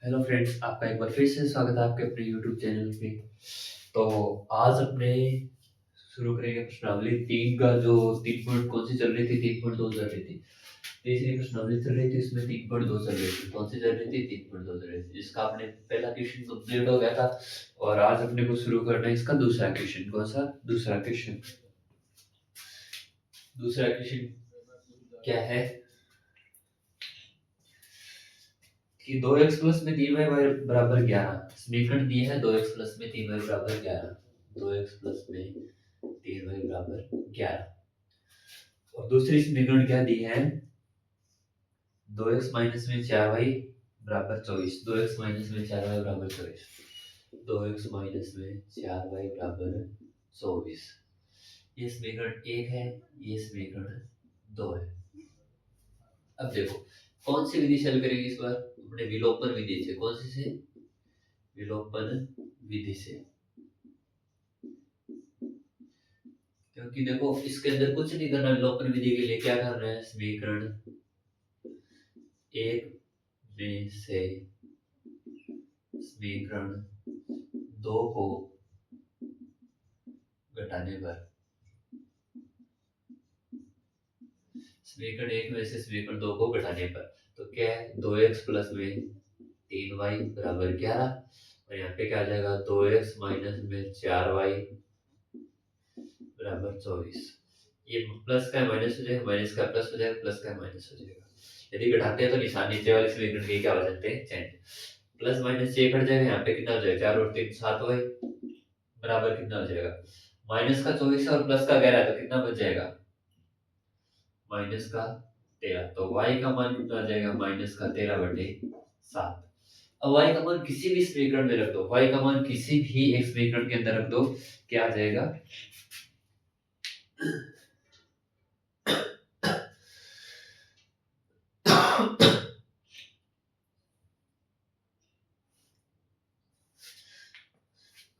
Hello friends, आपका एक बार फिर से स्वागत है आपके अपने यूट्यूब चैनल पे। तो आज अपने शुरू करेंगे प्रश्नावली 3 का जो 3 पॉइंट कौन सी चल रही थी, 3.2 चल रही थी। तीसरी प्रश्नावली चल रही थी, इसमें 3.2 चल रही थी। कौन सी चल रही थी? 3.2 चल रही थी। इसका अपने पहला क्वेश्चन कंप्लीट हो गया था और आज अपने को शुरू करना है इसका दूसरा क्वेश्चन। कौन सा? दूसरा क्वेश्चन। दूसरा क्वेश्चन क्या है कि 2x प्लस में 3y बराबर 11 समीकरण दिए हैं। 2x प्लस में 3y बराबर 11, 2x प्लस में 3y बराबर 11। और दूसरी समीकरण क्या दी है? 2x माइनस में 4y बराबर 24, 2x माइनस में 4y बराबर 24, 2x माइनस में 4y बराबर 24। ये समीकरण 1 है, ये समीकरण 2 है। अब देखो कौन सी विधि से हल करेंगे इस बार? अपने विलोपन विधि से। कौन सी से? विलोपन विधि से। क्योंकि देखो इसके अंदर कुछ नहीं करना, विलोपन विधि के लिए क्या करना है? समीकरण 1 में से समीकरण 2 को घटाने पर, समीकरण 1 में से समीकरण 2 को घटाने पर तो क्या है? 2x प्लस में 3y बराबर 11 और यहाँ पे क्या आ जाएगा? 2x माइनस में 4y बराबर 24। ये प्लस का माइनस हो जाएगा, माइनस का प्लस हो जाएगा, प्लस का माइनस हो जाएगा। यदि घटाते हैं तो निशान नीचे वाले समीकरण के क्या हो जाते हैं? चेंज। प्लस माइनस 6 कट जाएगा, यहाँ पे कितना हो जाएगा? 4 और 3 7 y बराबर कितना हो जाएगा? माइनस का 24 और प्लस का 11 तो कितना बच जाएगा? माइनस का 13। तो y का मान कितना आ जाएगा? माइनस का 13/7। अब y का मान किसी भी समीकरण में रख दो, y का मान किसी भी एक समीकरण के अंदर रख दो, क्या आ जाएगा?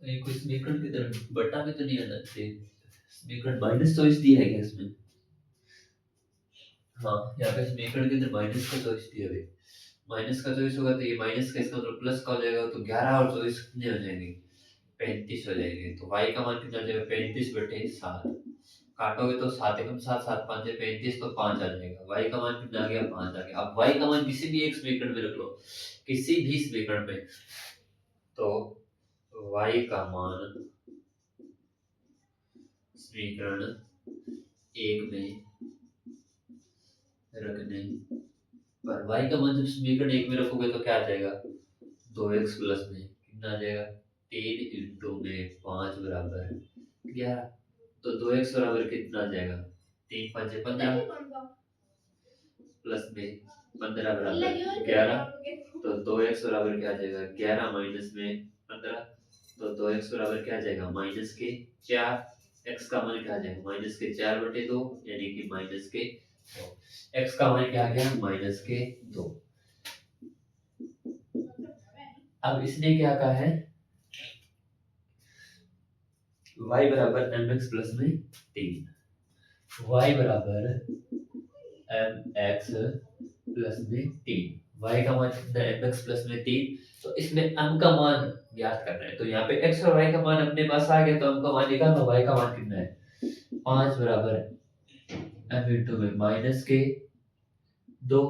ये कोई समीकरण की तरफ बटा में तो नहीं आना चाहिए। समीकरण -24 दिया है क्या इसमें? हाँ, यहाँ पे समीकरण के अंदर माइनस का 24 दिया है। माइनस का 24 होगा तो ये माइनस का इसका मतलब प्लस का हो जाएगा, तो 11 और 24 कितने हो जाएंगे? 35 हो जाएंगे। तो y का मान कितना हो जाएगा? 35/7। काटोगे तो 7 एकम 7, 7 5 35, तो 5 आ जाएगा। y का मान कितना आ गया? 5 आ गया। अब y का मान किसी भी एक समीकरण में रख लो, किसी भी समीकरण में, तो y का मान समीकरण 1 में रखने पर y का मान जब समीकरण 1 में रखोगे तो क्या आ जाएगा? 2x प्लस में कितना आ जाएगा? 3 इंटू में 5 बराबर 11। तो 2x बराबर कितना आ जाएगा? 3 5 15 प्लस में 15 बराबर 11। तो 2x बराबर क्या आ जाएगा? 11 माइनस में 15। तो 2x बराबर क्या आ जाएगा? माइनस के 4। x का मान क्या आ जाएगा? माइनस के 4/2 यानी कि माइनस के 2। x का मान क्या आ गया? माइनस के 2। अब इसने क्या कहा है? y बराबर mx प्लस में 3, y बराबर mx प्लस में 3, y का मान कितना है? mx प्लस में 3। तो इसमें m का मान ज्ञात करना है। तो यहाँ पे x और y का मान अपने पास आ गया, तो m का मान निकालना। y का मान कितना है? 5 बराबर m इंटू में माइनस के 2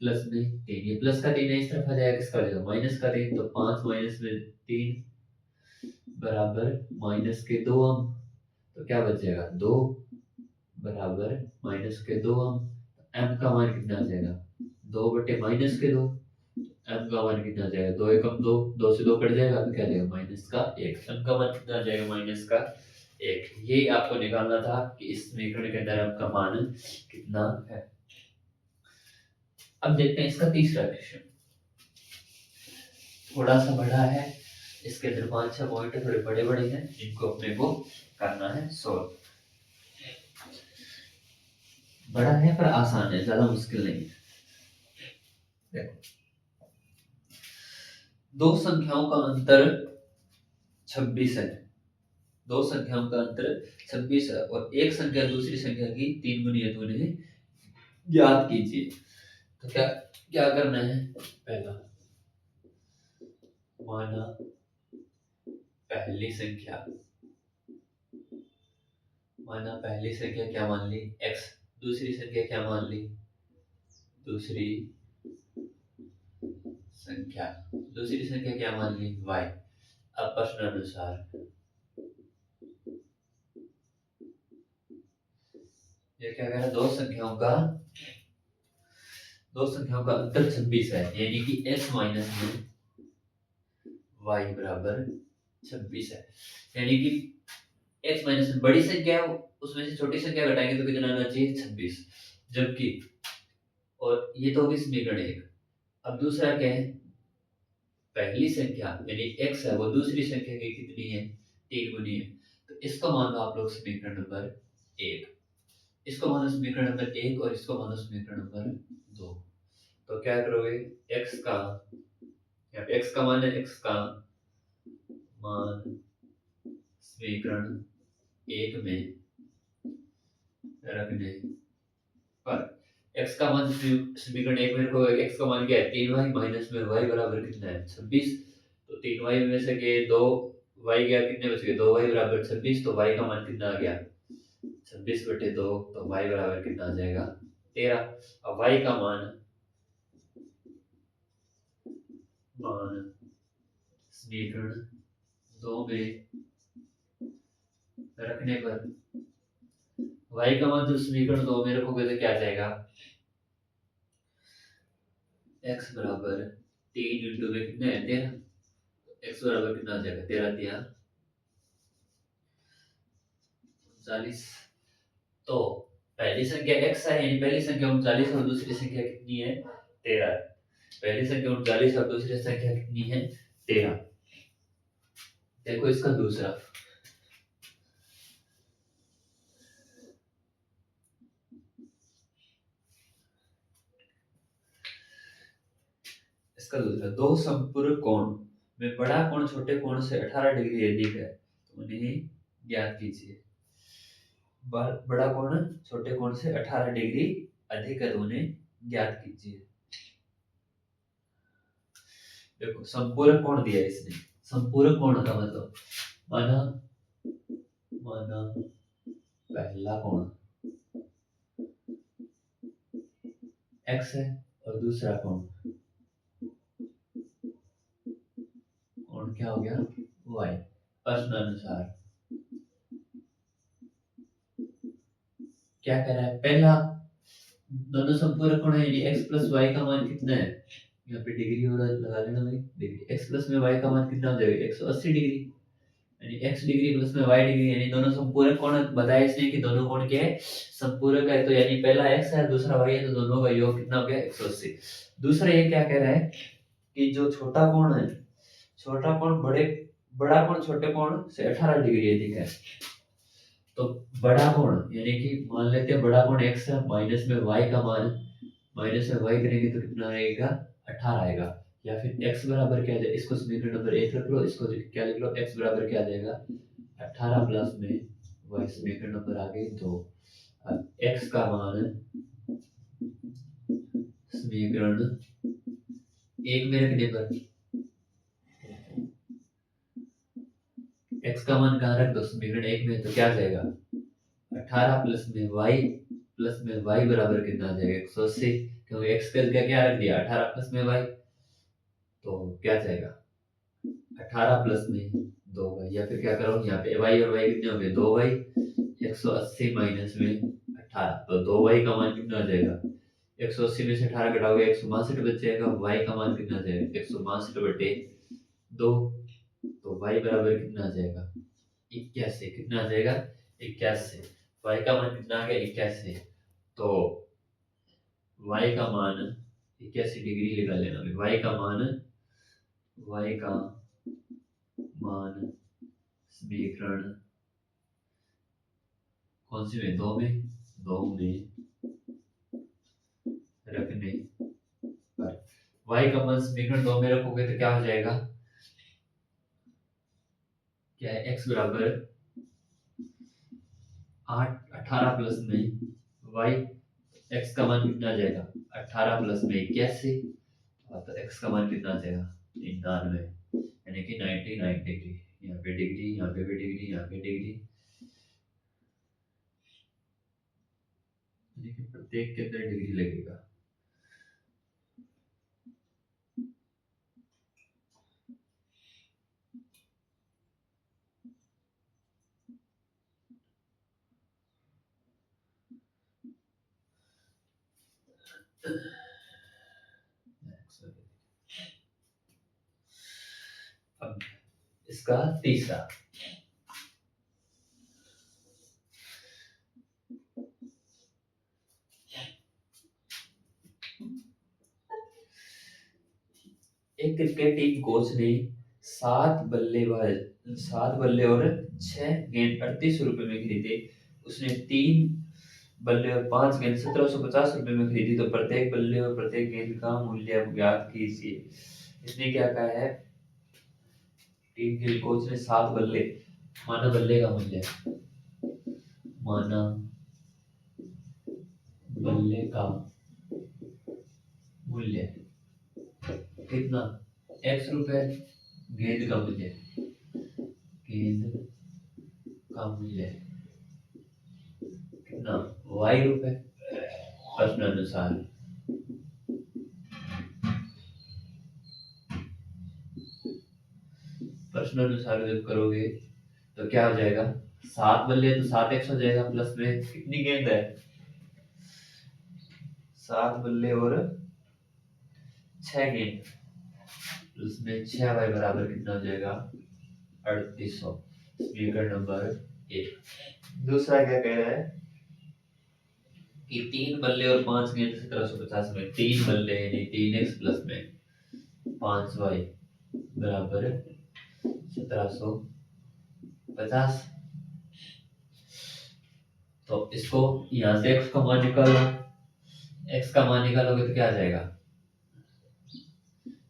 प्लस में 3। ये प्लस का 3 है, इस तरफ आ जाएगा, किसका हो जाएगा? माइनस का 3। तो 5 माइनस में 3 बराबर माइनस के 2 हम, तो क्या बच जाएगा? 2 बराबर माइनस के 2 हम। m का मान कितना आ जाएगा? 2 बटे माइनस के 2। m का मान कितना आ जाएगा? 2 एकम 2, 2 से 2 कट जाएगा तो क्या आ जाएगा? माइनस का 1। m का मान कितना आ जाएगा? माइनस का 1। ये आपको निकालना था कि इस समीकरण के अंदर m का मान कितना है। अब देखते हैं इसका तीसरा क्वेश्चन। थोड़ा सा बड़ा है, इसके अंदर 5-6 पॉइंट थोड़े बड़े बड़े हैं, इनको अपने को करना है सॉल्व। बड़ा है पर आसान है, ज्यादा मुश्किल नहीं है। देखो, दो संख्याओं का अंतर 26 है। दो संख्याओं का अंतर 26 है और एक संख्या दूसरी संख्या की 3 गुनी है, तो उन्हें ज्ञात कीजिए। तो क्या क्या करना है? पहला माना पहली संख्या क्या मान ली x, दूसरी संख्या क्या मान ली दूसरी संख्या क्या मान ली y। अब प्रश्न अनुसार ये क्या कह रहा है, दो संख्याओं का अंतर 26 है, यानी कि x माइनस में y बराबर 26 है। यानी कि x माइनस में बड़ी संख्या है, उसमें से छोटी संख्या घटाएंगे तो कितना आना चाहिए 26, जबकि और ये तो होगी समीकरण 1। अब दूसरा क्या है, पहली संख्या यानी x है वो दूसरी संख्या की कितनी है 3 गुनी है, तो इसको मान लो आप लोग समीकरण नंबर 1, इसको मानो समीकरण नंबर 1 और इसको मानो समीकरण नंबर 2। तो क्या करोगे, x का यहाँ पे x का मान है, x का मान समीकरण 1 में रखने पर x का मान समीकरण 1 में रखोगे, x का मान क्या है 3y माइनस में y बराबर कितना है 26। तो 3y में से के 2y गया, कितने बच गए 2y बराबर 26, तो y का मान कितना आ गया 26/2, तो y बराबर कितना आ जाएगा 13। अब y का मान समीकरण 2 में रखने पर y का मान जब समीकरण 2 में रखोगे तो क्या आ जाएगा, x बराबर 3 इंटू में कितना है 13, x बराबर कितना आ जाएगा 13 39। तो पहली संख्या x है, यानी पहली संख्या 39 और दूसरी संख्या कितनी है 13 है। पहली संख्या 39 और दूसरी संख्या कितनी है 13। देखो इसका दूसरा, दो संपूरक कोण में बड़ा कोण छोटे कोण से 18 डिग्री अधिक है तो उन्हें ज्ञात कीजिए। बड़ा कोण छोटे कोण से 18 डिग्री अधिक है तो उन्हें ज्ञात कीजिए। देखो संपूरक कोण दिया है इसने, संपूरक कोण का मतलब माना पहला कोण x है और दूसरा कोण क्या हो गया y। प्रश्न अनुसार क्या कह रहा है, पहला दोनों संपूरक कोण है यानी x प्लस y का मान कितना है, यहाँ पे डिग्री और लगा लेना भाई, डिग्री x प्लस में y का मान कितना हो जाएगा 180 डिग्री, यानी x डिग्री प्लस में y डिग्री, यानी दोनों संपूरक कोण बताया इसने कि दोनों कोण क्या है संपूरक है, तो यानी पहला x है दूसरा y है, तो दोनों का योग कितना हो गया 180। दूसरा ये क्या कह रहा है कि जो छोटा कोण है, छोटा कोण बड़ा कोण छोटे कोण से 18 डिग्री अधिक है, तो बड़ा कोण यानी कि मान लेते हैं बड़ा कोण x है, माइनस में y का मान माइनस में y करेंगे तो कितना आएगा 18 आएगा, या फिर x बराबर क्या जाए, इसको समीकरण नंबर 1 रख लो, इसको क्या लिख लो x बराबर क्या आ जाएगा 18 प्लस में y, समीकरण नंबर आ गई 2। अब x का मान समीकरण 1 में रखने पर x का मान कहाँ रख दो समीकरण 1 में, तो क्या आ जाएगा 18 प्लस में y बराबर कितना आ जाएगा 180, क्योंकि x का जगह क्या रख दिया 18 प्लस में y, तो क्या जाएगा 18 प्लस में 2y, या फिर क्या करो यहाँ पे y और y कितने हो गए 2y, 180 माइनस में 18, तो 2y का मान कितना आ जाएगा 180 में से 18 घटाओगे 162 बच जाएगा, y का मान कितना आ जाएगा 162/2, तो y बराबर कितना आ जाएगा 81, कितना आ जाएगा 81, y का मान कितना आ गया 81, तो y का मान 81 डिग्री निकाल लेना, y का मान समीकरण कौन सी में 2 में रखने पर y का मान समीकरण 2 में रखोगे तो क्या हो जाएगा, क्या है x बराबर 18 प्लस में y, x का मान कितना आ जाएगा 18 प्लस में 81, तो x का मान कितना आ जाएगा 99, यानी कि 99 डिग्री। यहाँ पे डिग्री, यहाँ पे भी डिग्री, यहाँ पे डिग्री, यानी कि प्रत्येक के अंदर डिग्री लगेगा। अब इसका तीसरा, एक क्रिकेट टीम कोच ने 7 बल्ले और 6 गेंद 3800 रुपए में खरीदे। उसने 3 बल्ले और 5 गेंद 1750 रुपए में खरीदी, तो प्रत्येक बल्ले और प्रत्येक गेंद का मूल्य ज्ञात कीजिए। इसने क्या कहा है, टीम के कोच ने 7 बल्ले, माना बल्ले का मूल्य, माना बल्ले का मूल्य कितना, x रुपए, गेंद का मूल्य, गेंद का मूल्य कितना, y रुपए, प्रश्न अनुसार। प्रश्न अनुसार जब करोगे तो क्या हो जाएगा, 7 बल्ले तो 7x हो जाएगा, प्लस में कितनी गेंद है, 7 बल्ले और 6 गेंद, प्लस में 6y बराबर कितना हो जाएगा, 3800। समीकरण नंबर 1। दूसरा क्या कह रहा है कि 3 बल्ले और 5 गेंद 1750 में 3 बल्ले यानी 3x प्लस में 5y बराबर 1750। तो इसको यहाँ से x का मान निकालो, x का मान निकालोगे तो क्या आ जाएगा,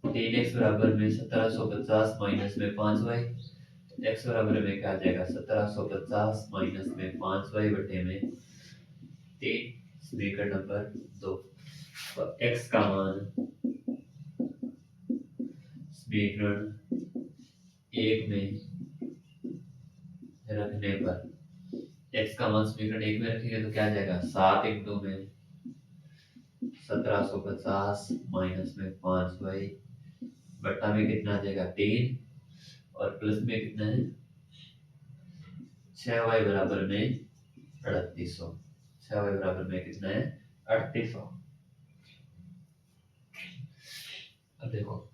3x बराबर में 1750 माइनस में 5y, x बराबर में क्या आ जाएगा, 1750 माइनस में 5y बटे में 3। समीकरण नंबर 2। तो x का मान समीकरण 1 में रखने पर, x का मान समीकरण 1 में रखेंगे तो क्या आ जाएगा, 7 इंटू में 1750 माइनस में 5y बट्टा में कितना आ जाएगा, 3, और प्लस में कितना है, 6y बराबर में 3800। 6y बराबर में कितना है, 3800। अब देखो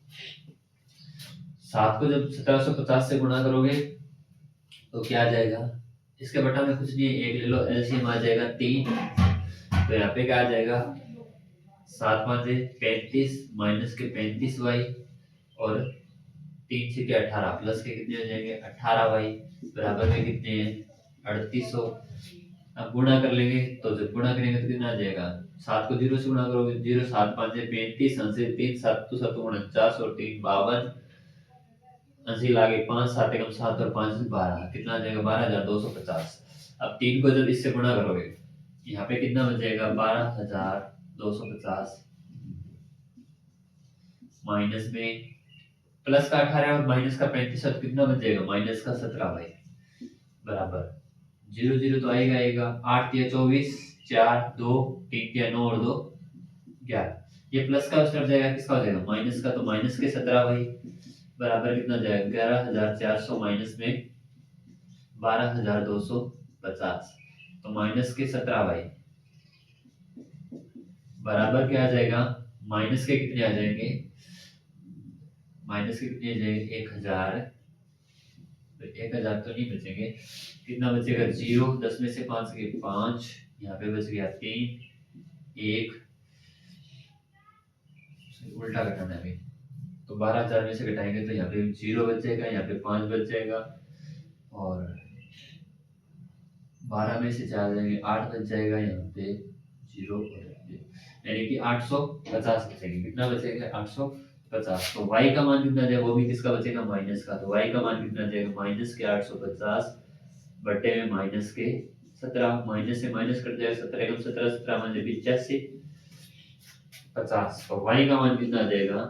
7 को जब 1750 से गुणा करोगे तो क्या आ जाएगा, इसके बटा में कुछ नहीं है, 1 ले लो, एलसीएम आ जाएगा 3। तो यहाँ पे क्या आ जाएगा, 7 5 35 माइनस के 35y और 3 6 के 18, प्लस के कितने हो जाएंगे 18y बराबर में कितने हैं 3800। अब गुणा कर लेंगे तो जब गुणा करेंगे तो कितना आ जाएगा, 7 को 0 से गुणा करोगे, 0 7 5 35, 3 7 7 49 और 3 52, अस्सी लागे 5 7 एकम 7 और 5 12, कितना आ जाएगा 12250। अब 3 को जब इससे गुणा करोगे यहाँ पे कितना बच जाएगा, 12250 माइनस में प्लस का 18 और माइनस का 35, तो कितना बच जाएगा, माइनस का 17y बराबर 0 0 तो आएगा 8 या 24, 4 2 3 या 9 और 2 11। ये प्लस का उस तरफ जाएगा, किसका हो जाएगा, माइनस का, तो माइनस के 17y बराबर कितना जाएगा, 11400 माइनस में 12250, तो माइनस के 17y बराबर क्या आ जाएगा, माइनस के कितने आ जाएंगे, माइनस के कितने आ जाएंगे 1000, तो 1000 तो नहीं बचेंगे, कितना बचेगा 0, 10 में से 5 के 5, यहाँ पे बच गया 3 1, उल्टा घटाना है अभी, तो 12000 में से घटाएंगे तो यहाँ पे 0 बच जाएगा, यहाँ पे 5 बच जाएगा, और 12 में से 4 जाएंगे 8 बच जाएगा, यहाँ पे 0, यानी कि 850 बचेंगे। कितना बचेगा 850। तो y का मान कितना जाएगा, वो भी किसका बचेगा, माइनस का, तो y का मान कितना जाएगा, माइनस के 850 बटे में माइनस के 17, माइनस से माइनस कट जाएगा, 17 एकम 17, 17 मान 85 50, तो y का मान कितना आ जाएगा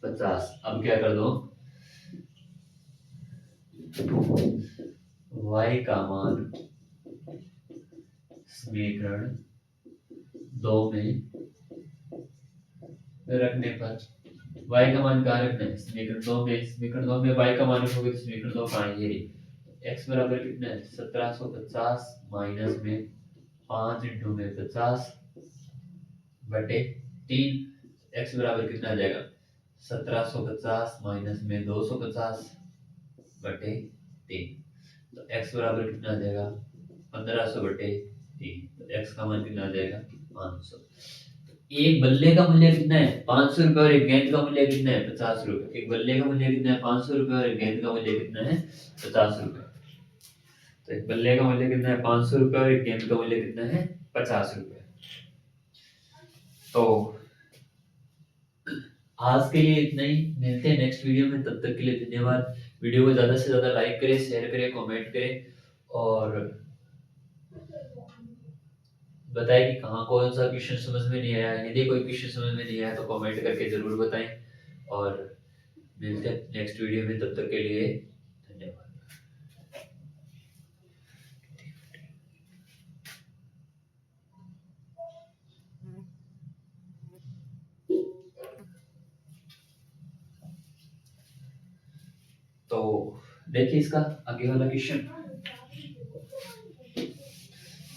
50। अब क्या कर दो, y का मान समीकरण 2 में रखने पर y का मान कहाँ रखना है, समीकरण 2 में। समीकरण 2 में y का मान रखोगे तो समीकरण 2 कहाँ है, ये x बराबर कितना है 1750 माइनस में 5 इंटू में 50 बटे 3। x बराबर कितना आ जाएगा 1750 माइनस में 250 बटे 3। तो x बराबर कितना आ जाएगा 1500 बटे 3। तो x का मान कितना आ जाएगा 500। एक बल्ले का मूल्य कितना है 500 रुपए और एक गेंद का मूल्य कितना है 50 रुपए। एक बल्ले का मूल्य कितना है 500 रुपए और एक गेंद का मूल्य कितना है 50 रुपए। तो एक बल्ले का मूल्य कितना है 500 रुपए और एक गेंद का मूल्य कितना है 50 रुपए। तो आज के लिए इतना ही, मिलते हैं नेक्स्ट वीडियो में, तब तक के लिए धन्यवाद। वीडियो को ज्यादा से ज्यादा लाइक करें, शेयर करें, कमेंट करें और बताएं कि कहाँ कौन सा क्वेश्चन समझ में नहीं आया। यदि कोई क्वेश्चन समझ में नहीं आया तो कमेंट करके जरूर बताएं और मिलते हैं नेक्स्ट वीडियो में, तब तक के लिए धन्यवाद। तो देखिए इसका आगे वाला क्वेश्चन,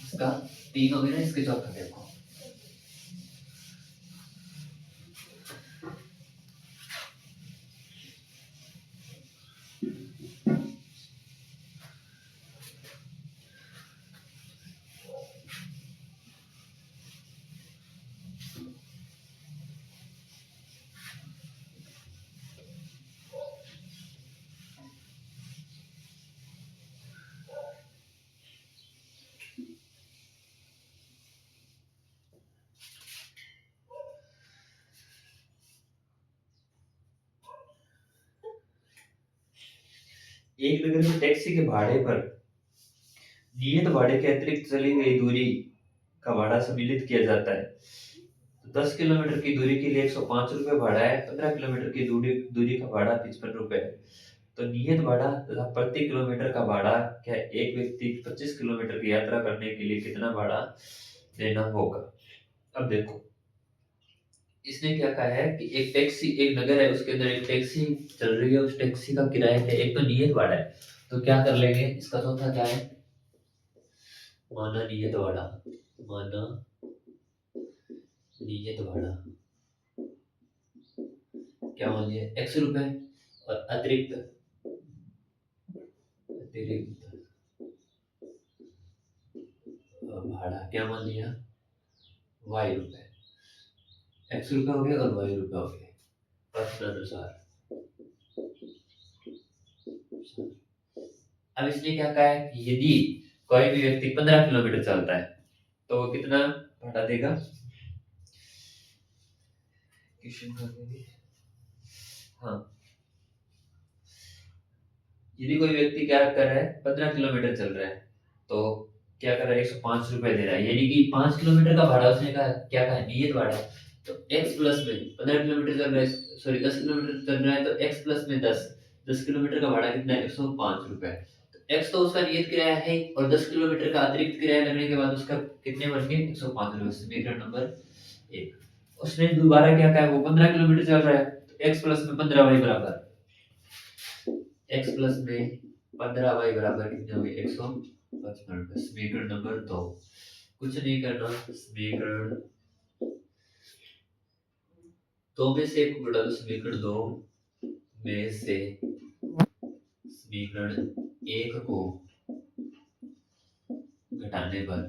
इसका 3 हो गया ना, इसके चौथा देखो। एक नगर में टैक्सी के भाड़े पर नियत भाड़े के अतिरिक्त चली गई दूरी का भाड़ा सम्मिलित किया जाता है। तो 10 किलोमीटर की दूरी के लिए 105 रुपये भाड़ा है, 15 किलोमीटर की दूरी का भाड़ा 55 रुपये है। तो नियत भाड़ा तथा प्रति किलोमीटर का भाड़ा क्या, एक व्यक्ति 25 किलोमीटर की यात्रा करने के लिए कितना भाड़ा देना होगा। अब देखो इसने क्या कहा है कि एक टैक्सी, एक नगर है उसके अंदर एक टैक्सी चल रही है, उस टैक्सी का किराया क्या, एक तो नियत भाड़ा है। तो क्या कर लेंगे, इसका चौथा क्या है, माना नियत भाड़ा, माना नियत भाड़ा क्या मान लिया 100 रुपए और अतिरिक्त अतिरिक्त भाड़ा क्या मान लिया y रुपए। 100 रुपए हो गए और y रुपए हो गए प्रश्न अनुसार। अब इसने क्या कहा है कि यदि कोई भी व्यक्ति 15 किलोमीटर चलता है तो वो कितना भाड़ा देगा। हाँ, यदि कोई व्यक्ति क्या कर रहा है 15 किलोमीटर चल रहा है तो क्या कर रहा है 105 रुपए दे रहा है, यानी कि 5 किलोमीटर का भाड़ा उसने कहा क्या कहा नियत भाड़ा है। तो x प्लस में 15 किलोमीटर चल रहा है, सॉरी 10 किलोमीटर चल रहा है तो x प्लस में 10 किलोमीटर का भाड़ा कितना है 105 रुपए। तो x तो उसका नियत किराया है और 10 किलोमीटर का अतिरिक्त किराया लगने के बाद उसका कितने बन गए 105 रुपए। समीकरण नंबर 1। उसने दोबारा क्या कहा, वो 15 किलोमीटर चल रहा है तो x प्लस में 15y बराबर x प्लस में 15y बराबर कितने हो गए 155 रुपए। समीकरण नंबर 2। कुछ नहीं करना, समीकरण 2 में से 1 को घटा दो, समीकरण 2 में से समीकरण 1 को घटाने पर,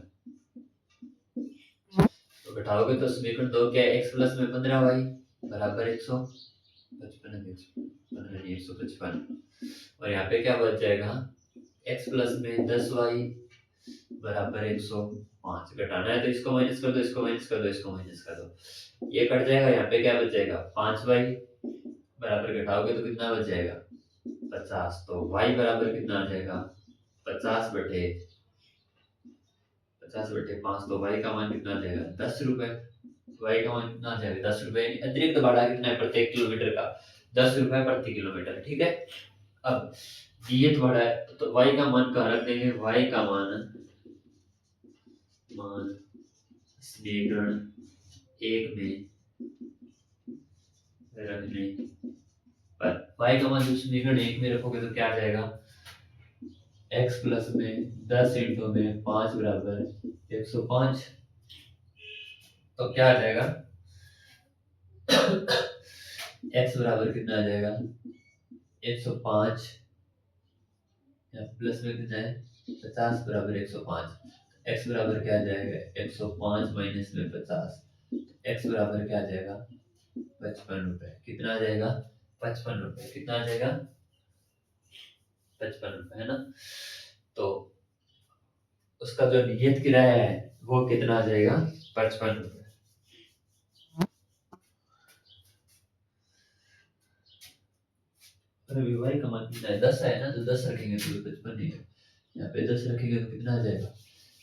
तो घटाओगे तो समीकरण 2 क्या है x प्लस में 15y बराबर 155 और यहाँ पे क्या बच जाएगा x प्लस में 10y बराबर 105। घटाना है तो इसको माइनस कर दो, इसको माइनस कर दो, इसको माइनस कर दो, ये कट जाएगा। यहाँ पे क्या बच जाएगा 5y बराबर, घटाओगे तो कितना बच जाएगा 50। तो y बराबर कितना आ जाएगा 50 बटे 5। तो y का मान कितना आ जाएगा 10 रुपए। y का मान कितना आ जाएगा 10 रुपए। अतिरिक्त भाड़ा कितना है प्रत्येक किलोमीटर का 10 रुपए प्रति किलोमीटर। ठीक है, अब नियत बड़ा है तो y का मान कहाँ रख देंगे, y का मान मान समीकरण 1 में रखने पर y का मान जब समीकरण 1 में रखोगे तो क्या आ जाएगा, x प्लस में 10 इंटू में 5 बराबर 105। तो क्या आ जाएगा x बराबर कितना आ जाएगा 105 या प्लस में कितना है 50 बराबर 105। x बराबर क्या आ जाएगा 105 माइनस में 50, x बराबर क्या आ जाएगा 55 रुपए। कितना आ जाएगा 55 रुपए। कितना आ जाएगा 55 रुपए, है ना। तो उसका जो नियत किराया है वो कितना आ जाएगा 55 रुपए। अरे भाई का मान कितना है 10 है ना, तो 10 रखेंगे तो 55 ही है। यहाँ पे 10 रखेंगे तो कितना आ जाएगा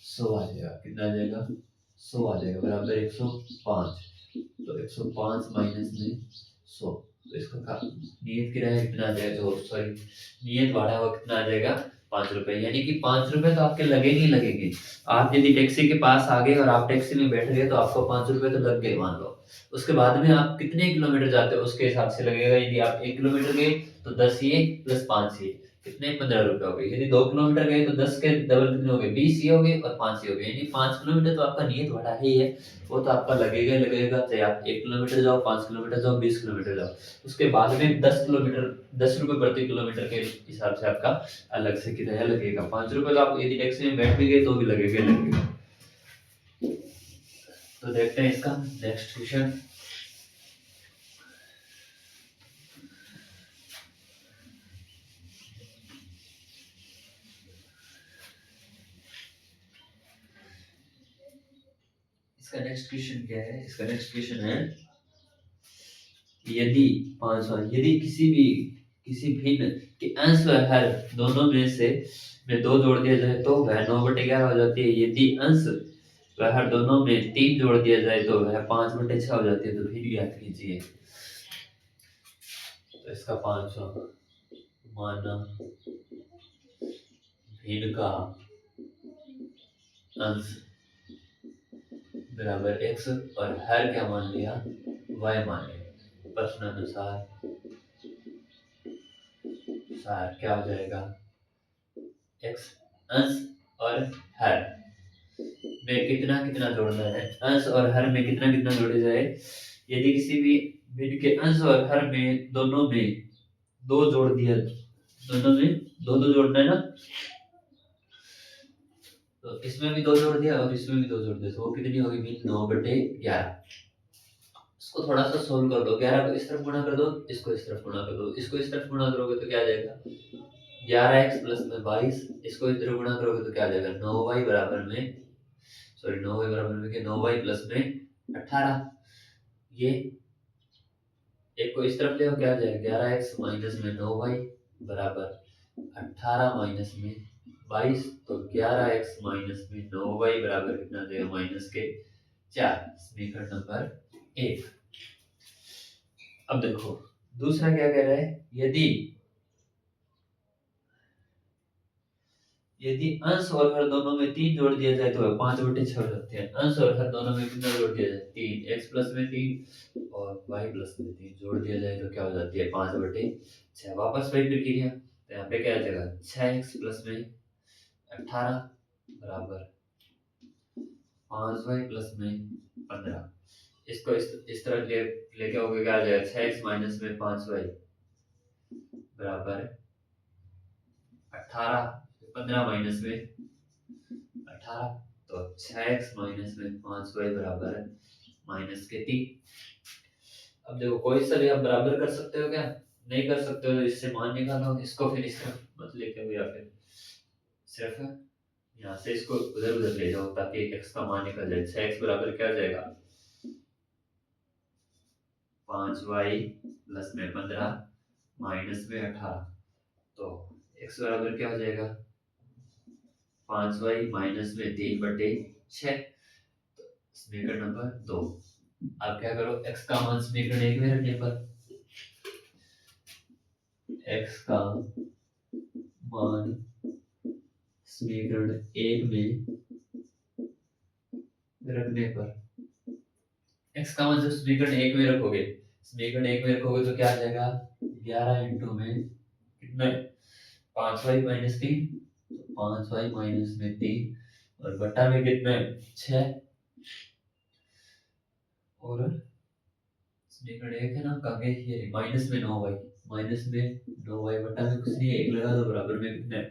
100 आ जाएगा। कितना आ जाएगा 100 आ जाएगा बराबर 105। तो 105 माइनस में 100, तो इसका नियत किराया कितना आ जाएगा, जो सॉरी नियत भाड़ा वो कितना आ जाएगा 5 रुपए। यानी कि 5 रुपए तो आपके लगेंगे ही लगेंगे। आप यदि टैक्सी के पास आ गए और आप टैक्सी में बैठ गए तो आपको 5 रुपए तो लग गए मान लो। उसके बाद में आप कितने किलोमीटर जाते हो उसके हिसाब से लगेगा। यदि आप 1 किलोमीटर गए तो 10 ये प्लस 5 ये कितने 15 रुपए हो गए। यदि 2 किलोमीटर गए तो 10 के डबल कितने हो गए 20 ये हो गए और 5 ये हो गए। यानी 5 किलोमीटर तो आपका नियत भाड़ा है ही है, वो तो आपका लगेगा ही लगेगा, चाहे आप 1 किलोमीटर जाओ 5 किलोमीटर जाओ 20 किलोमीटर जाओ। उसके बाद में 10 किलोमीटर 10 रुपए प्रति किलोमीटर के हिसाब से आपका अलग से किराया लगेगा। 5 रुपए तो आप यदि टैक्सी में बैठ भी गए तो भी लगेगा ही लगेगा। तो देखते हैं इसका नेक्स्ट क्वेश्चन। इसका नेक्स्ट क्वेश्चन क्या है, इसका नेक्स्ट क्वेश्चन है यदि 500 यदि किसी भिन्न के अंश व हर दोनों में से में 2 जोड़ दिया जाए तो वह 9/11 हो जाती है। यदि अंश व हर दोनों में 3 जोड़ दिया जाए तो वह 5/6 हो जाती है। तो फिर ज्ञात कीजिए। तो इसका 500 माना भिन्न का अंश बराबर x और हर क्या मान लिया y मान लिया। प्रश्न अनुसार क्या हो जाएगा x अंश और हर में कितना कितना जोड़ना है। अंश और हर में कितना कितना जोड़े जाए। यदि किसी भी भिन्न के अंश और हर में दोनों में 2 जोड़ दिया, दोनों में 2 जोड़ना है ना, तो इसमें भी 2 जोड़ दिया और इसमें भी 2 जोड़ दिया तो वो कितनी होगी मीन 9/11। इसको थोड़ा सा सोल्व कर दो। 11 को इस तरफ गुणा कर दो, इसको इस तरफ गुणा कर दो, इसको इस तरफ गुणा करोगे तो क्या आ जाएगा 11x प्लस में 22। इसको इस तरफ गुणा करोगे तो क्या आ जाएगा 9y बराबर में सॉरी 9y बराबर में 9y प्लस में 18। ये एक को इस तरफ ले क्या आ जाएगा 11x माइनस में 9y बराबर 18 माइनस में 22। तो 11x माइनस में 9y बराबर कितना आ जाएगा माइनस के 4। समीकरण नंबर 1। अब देखो दूसरा क्या कह रहा है, यदि यदि अंश और हर दोनों में 3 जोड़ दिया जाए तो 5/6 हो जाते हैं। अंश और हर दोनों में कितना जोड़ दिया जाए 3, x प्लस में 3 और y प्लस में 3 जोड़ दिया जाए तो क्या हो जाती है 5/6। वापस वही प्रक्रिया, तो यहाँ पे क्या आ जाएगा 6x प्लस में 18 बराबर 5y प्लस में 15। इसको इस तरह लेके आओगे क्या आ जाएगा 6x माइनस में 5y बराबर 18। 15 माइनस में 18 तो 6x माइनस में 5y बराबर माइनस के 3। अब देखो कोई सा भी आप बराबर कर सकते हो क्या, नहीं कर सकते हो तो इससे मान निकालो। इसको फिर इस तरफ मत लेके आओ या फिर सिर्फ यहाँ से इसको उधर उधर ले जाओ ताकि x का मान निकल जाए। 6x बराबर क्या हो जाएगा 5y प्लस में 15 माइनस में 18। तो x बराबर क्या हो जाएगा 5y माइनस में 3/6। समीकरण नंबर 2। अब क्या करो x का मान समीकरण 1 में रखने पर x का मान समीकरण एक में रखने पर x का मान जब समीकरण एक में रखोगे, समीकरण एक में रखोगे तो क्या आ जाएगा 11 इंटू में कितना 5y माइनस 3, 5y माइनस में 3 और बटा में कितना 6 और समीकरण एक है ना कहा ये माइनस में 9y, माइनस में 9y बटा में कुछ नहीं है एक लगा दो बराबर में कितना है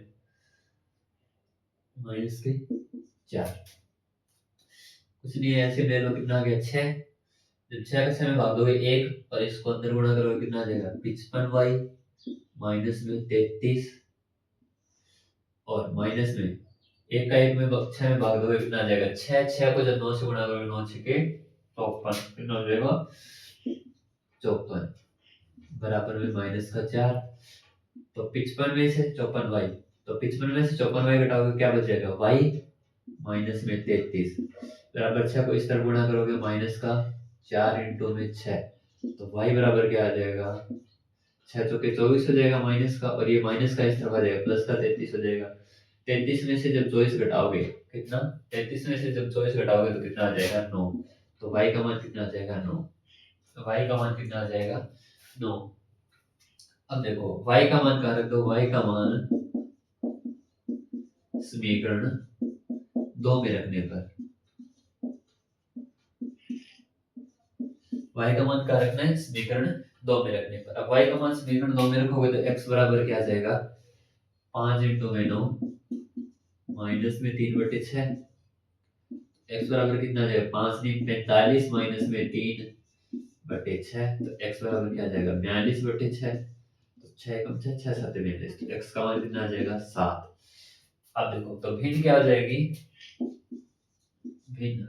माइनस के 4, कुछ नहीं है ऐसे ले लो कितना आ गया 6, जब 6 का 6 में भाग दोगे 1 और इसको अंदर गुणा करोगे कितना आ जाएगा 55y माइनस में 33 और माइनस में 1 का 1 में 6 में भाग दोगे कितना आ जाएगा 6, 6 को जब 9 से गुणा करोगे 9 6 के 54 कितना हो जाएगा 54 बराबर में माइनस का 4, तो 55 में से 54y, तो 55 में से 54y घटाओगे क्या बच जाएगा y माइनस में 33 बराबर 6 को इस तरफ गुणा करोगे माइनस का 4 इंटू में 6, तो y बराबर क्या आ जाएगा 6 चौके 24 हो जाएगा माइनस का, और ये माइनस का इस तरफ आ जाएगा प्लस का 33 हो जाएगा। 33 में से जब 24 घटाओगे कितना 33 में से जब 24 घटाओगे तो कितना आ जाएगा 9, तो y का मान कितना आ जाएगा 9, तो y का मान कितना आ जाएगा 9। अब देखो y का मान कहाँ रख दो, y का मान समीकरण 2 में रखने पर, y का मान कहाँ रखना है समीकरण 2 में रखने पर। अब y का मान समीकरण 2 में रखोगे तो x बराबर क्या आ जाएगा 5 इंटू में 9 माइनस में 3/6, x बराबर कितना आ जाएगा 5 नहीं 45 माइनस में 3/6, तो x बराबर क्या आ जाएगा 42/6, तो 6 कम 6 6 7 42, तो x का मान कितना आ जाएगा 7। अब देखो तो भिन्न क्या हो जाएगी, भिन्न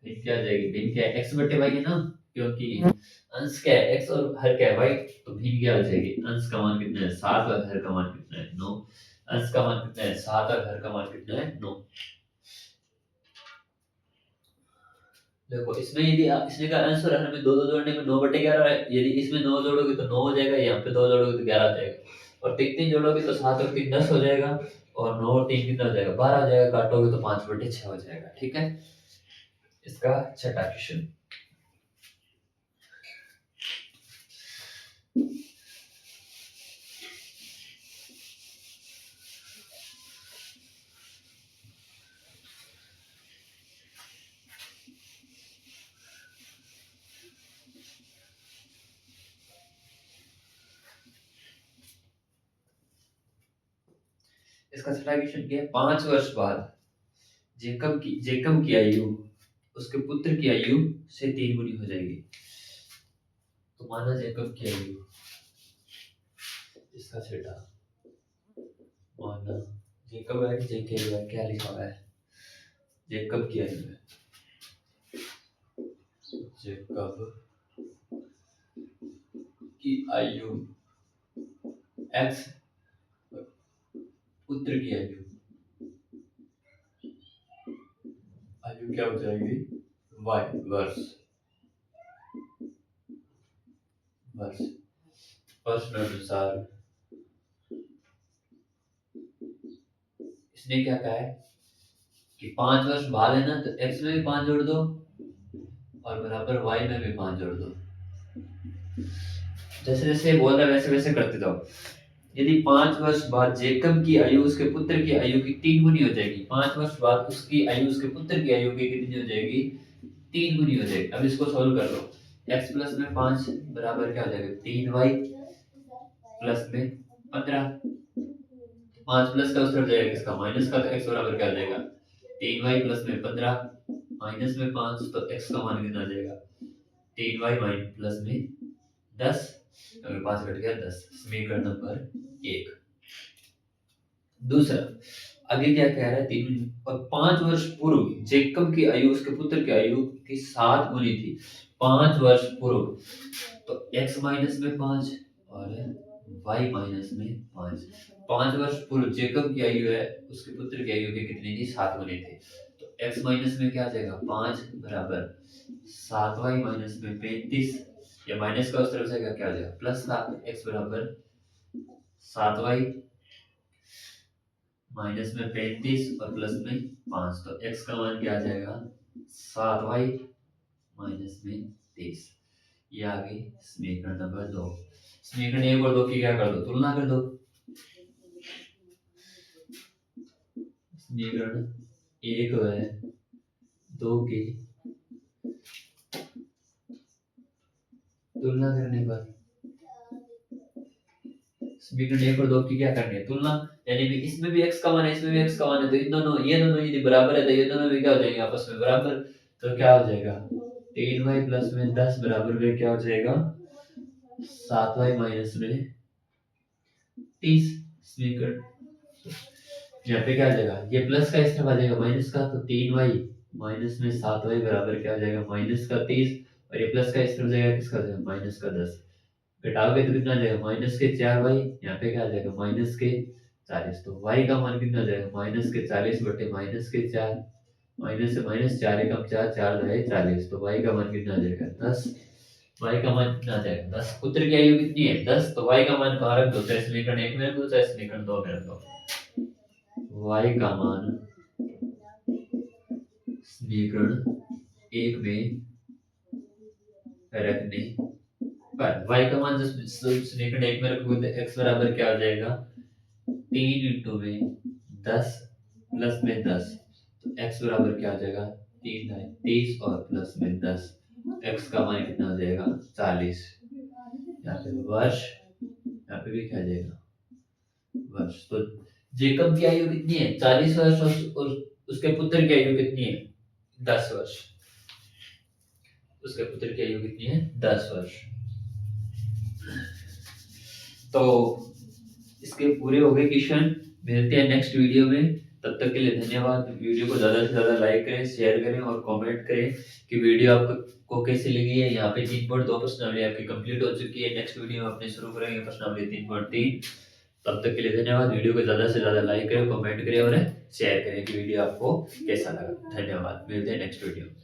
भिन्न क्या आ जाएगी, भिन्न क्या है x/y है ना, क्योंकि अंश क्या है x और हर क्या है y, तो भिन्न क्या हो जाएगी अंश का मान कितना है 7 और हर का मान कितना है 9, अंश का मान कितना है 7 और हर का मान कितना है 9। देखो इसमें यदि इसमें का अंश और हर में 2 2 जोड़ने में 9/11 है, यदि इसमें 9 जोड़ोगे तो 9 हो जाएगा, यहाँ पे 2 जोड़ोगे तो 11 हो जाएगा, और 3 3 जोड़ोगे तो 7 और 3 10 हो जाएगा, और 9 और 3 कितना हो जाएगा 12 हो जाएगा, काटोगे तो 5/6 हो जाएगा। ठीक है, इसका छठा क्वेश्चन। इसका छठा क्वेश्चन क्या है, 5 वर्ष बाद जेकब की आयु उसके पुत्र की आयु से 3 गुनी हो जाएगी। तो माना जेकब की आयु, इसका छठा माना जेकब है कि जेके है क्या लिखा हुआ है, जेकब की आयु है, जेकब की आयु x पुत्र की आयु क्या हो जाएगी y वर्ष, प्रश्न अनुसार इसने क्या कहा है कि 5 वर्ष बाद है ना, तो x में भी 5 जोड़ दो और बराबर y में भी 5 जोड़ दो, जैसे जैसे बोल रहा है वैसे वैसे करते जाओ। यदि 5 वर्ष बाद जेकब की आयु उसके पुत्र की आयु की 3 गुनी हो जाएगी, 5 वर्ष बाद उसकी आयु उसके पुत्र की आयु की कितनी हो जाएगी 3 गुनी हो जाएगी। अब इसको सॉल्व कर लो, x प्लस में 5 बराबर क्या हो जाएगा 3y प्लस में 15, 5 प्लस का उस तरफ जाएगा किसका माइनस का, तो x बराबर क्या हो जाएगा 3y प्लस में 15 माइनस में 5, तो x का मान कितना आ जाएगा 3y माइनस प्लस में 10, 5 घट गया 10, समीकरण नंबर 1। दूसरा आगे क्या कह रहा है 3 और 5 वर्ष पूर्व जेकब की आयु उसके पुत्र की आयु की 7 गुनी थी, 5 वर्ष पूर्व, तो x माइनस में 5 और y माइनस में 5, 5 वर्ष पूर्व जेकब की आयु है उसके पुत्र की आयु की कितनी थी 7 गुनी थी, तो x माइनस में क्या आ जाएगा 5 बराबर 7y माइनस में 35, या माइनस का उस तरफ से क्या आ जाएगा प्लस का, x बराबर 7y माइनस में 35 और प्लस में 5, तो x का मान क्या आ जाएगा 7y माइनस में 23। ये आ गई समीकरण नंबर 2। समीकरण 1 और 2 की क्या कर दो, तुलना कर दो। समीकरण 1 व 2 की तुलना करने पर समीकरण 1 और 2 की क्या करनी है, तुलना। यानी कि इसमें भी x का मान है, इसमें भी x का मान है, तो इन दोनों ये दोनों यदि बराबर है तो ये दोनों भी क्या हो जाएंगे आपस में बराबर। तो क्या हो जाएगा 3y प्लस में 10 बराबर में क्या हो जाएगा 7y माइनस में 30। समीकरण यहाँ पे क्या आ जाएगा, ये प्लस का इस तरफ आ जाएगा माइनस का, तो 3y माइनस में 7y बराबर क्या हो जाएगा माइनस का 30, और ये प्लस का इस तरफ जाएगा किसका हो जाएगा माइनस का 10। घटाओगे तो कितना आ जाएगा माइनस के 4y, यहाँ पे क्या आ जाएगा माइनस के 40। तो y का मान कितना आ जाएगा माइनस के 40 बटे माइनस के 4, माइनस से माइनस 4 एकम 4, 4 दो 40, तो y का मान कितना आ जाएगा 10। y का मान कितना आ जाएगा 10। पुत्र की आयु कितनी है 10, तो y का मान कहाँ रख दो, चाहे समीकरण 1 में रख दो चाहे समीकरण 2 में रख दो। y का मान समीकरण 1 में रखने पर y का मान समीकरण 1 में रखोगे तो x बराबर क्या हो जाएगा 3 इंटू में 10 प्लस में 10, तो x बराबर क्या हो जाएगा 3 30 और प्लस में 10, x का मान कितना हो जाएगा 40। यहाँ पे वर्ष, यहाँ पे भी क्या आ जाएगा वर्ष। तो जेकब की आयु कितनी है 40 वर्ष और उसके पुत्र की आयु कितनी है 10 वर्ष। उसके पुत्र की आयु कितनी है 10 वर्ष। तो इसके पूरे हो गए क्वेश्चन। मिलते हैं नेक्स्ट वीडियो में, तब तक के लिए धन्यवाद। वीडियो को ज़्यादा से ज़्यादा लाइक करें, शेयर करें और कमेंट करें कि वीडियो आपको कैसी लगी है। यहाँ पे 3.2 प्रश्नावली आपकी कंप्लीट हो चुकी है। नेक्स्ट वीडियो में अपने शुरू करेंगे प्रश्नावली 3.3। तब तक के लिए धन्यवाद। वीडियो को ज़्यादा से ज़्यादा लाइक करें, कमेंट करें और शेयर करें कि वीडियो आपको कैसा लगा। धन्यवाद, मिलते हैं नेक्स्ट वीडियो में।